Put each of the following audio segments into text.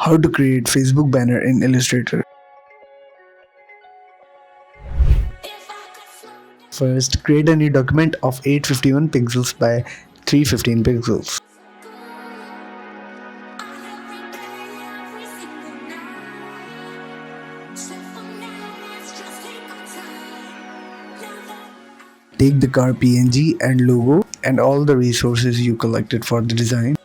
How to create Facebook banner in Illustrator. First, create a new document of 851 pixels by 315 pixels. Take the car PNG and logo and all the resources you collected for the design.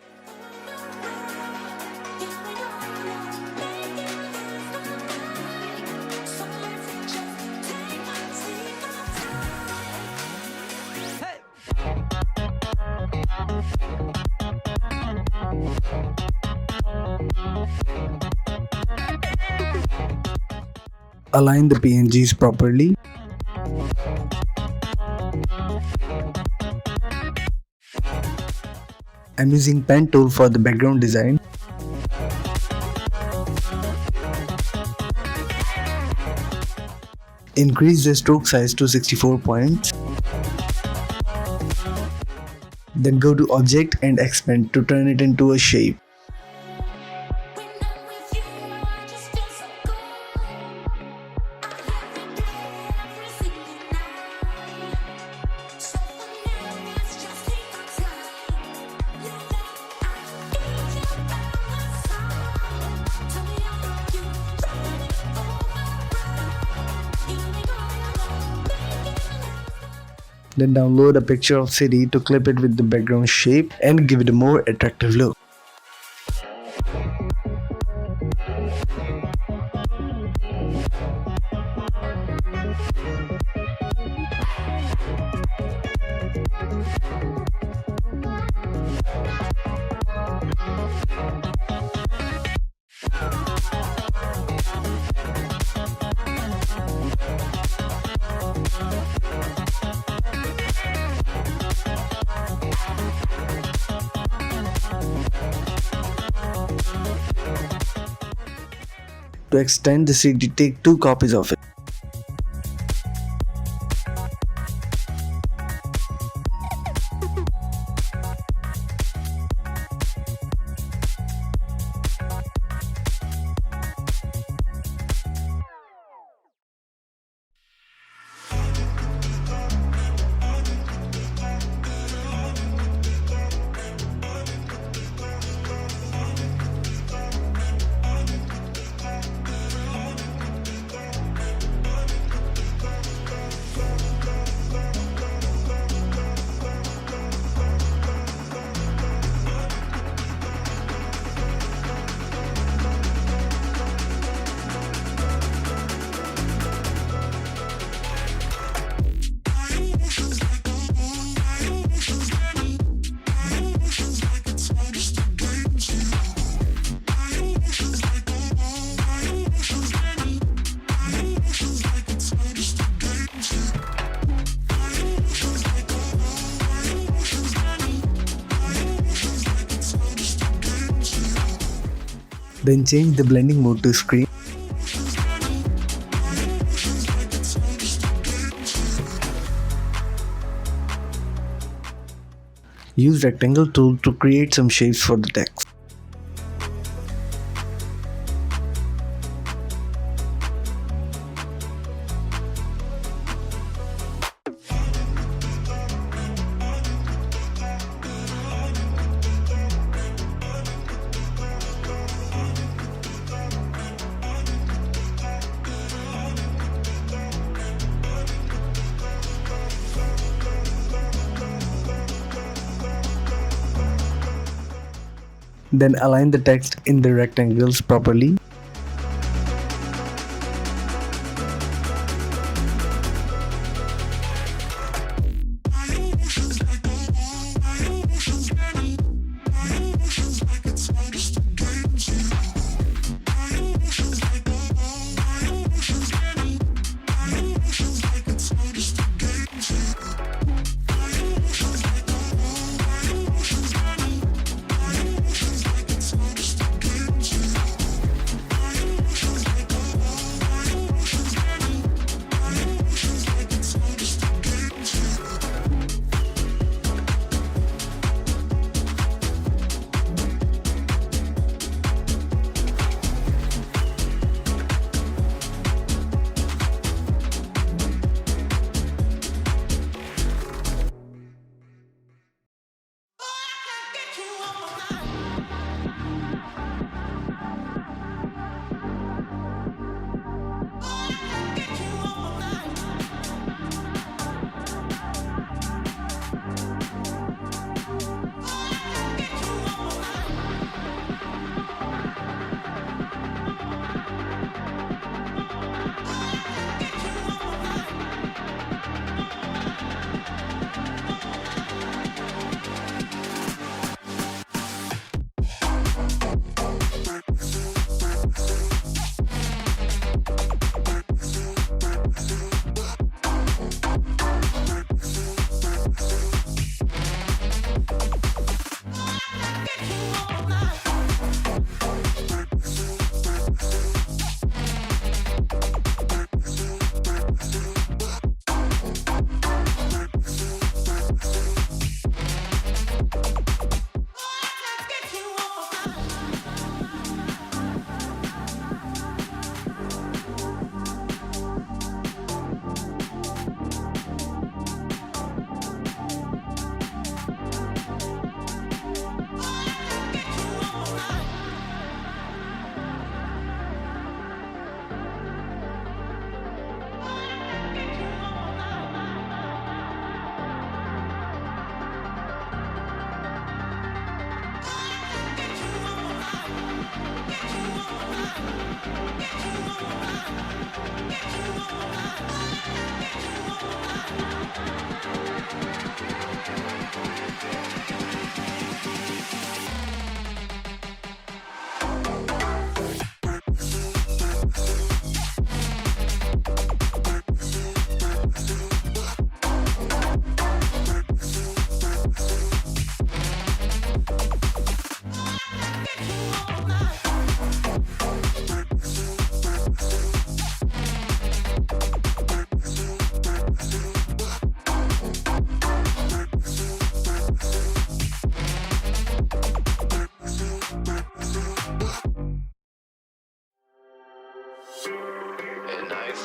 Align the PNGs properly. I'm using pen tool for the background design. Increase the stroke size to 64 points. Then go to Object and Expand to turn it into a shape. Then download a picture of city to clip it with the background shape and give it a more attractive look. To extend the CD, take 2 copies of it. Then change the blending mode to screen. Use rectangle tool to create some shapes for the text. Then align the text in the rectangles properly.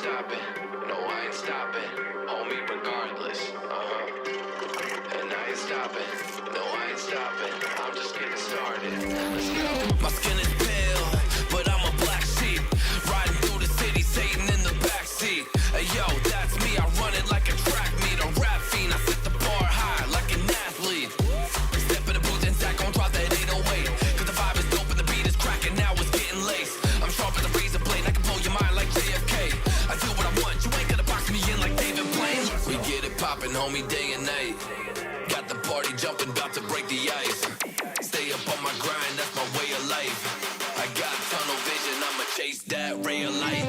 stopping. No, I ain't stopping. Homie, regardless. And I ain't stopping. No, I ain't stopping. I'm just getting started. Let's go. My skin is pale, but I'm a black sheep. Riding through the city, Satan in the backseat. Hey, yo, that's me. I run it like a track meet, a rap fiend. I set the bar high like an athlete. Step in the booth and Zach gon' drop that 808. Cause the vibe is dope and the beat is cracking. Now it's getting laced. I'm sharp as a razor blade. I can blow your mind like JFK. I do what I want. You ain't gonna box me in like David Blaine. We get it poppin', homie, day and night. Got the party jumping, about to break the ice. Stay up on my grind, that's my way of life. I got tunnel vision, I'ma chase that ray of light.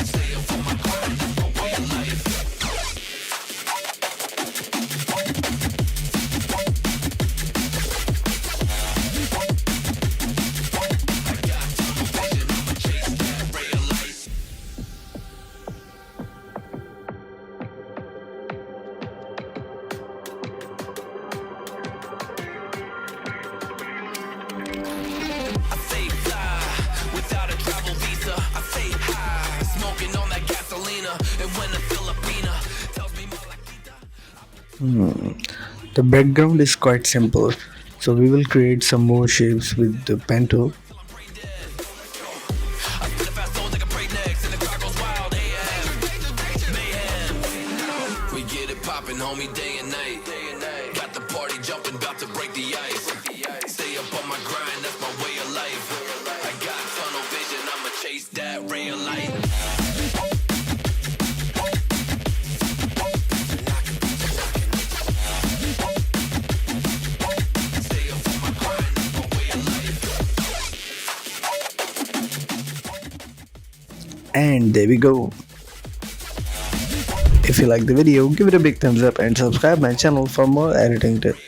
Stay up on my grind, that's my way of life. I got tunnel vision, I'ma chase that ray of light. I stay fly without a travel visa. I stay high, smoking on that gasolina. And when a Filipina tells me more like The background is quite simple, so we will create some more shapes with the pen tool. I spit a fast soul like a break next, and the crowd goes wild. Mayhem. We get it poppin', homie, day and night. Got the party jumping, about to break the ice. Stay up on my grind, that's my way of life. I got tunnel vision, I'ma chase that ray of light. Stay up on my grind, that's my way of life. And there we go. If you like the video, give it a big thumbs up and subscribe my channel for more editing tips.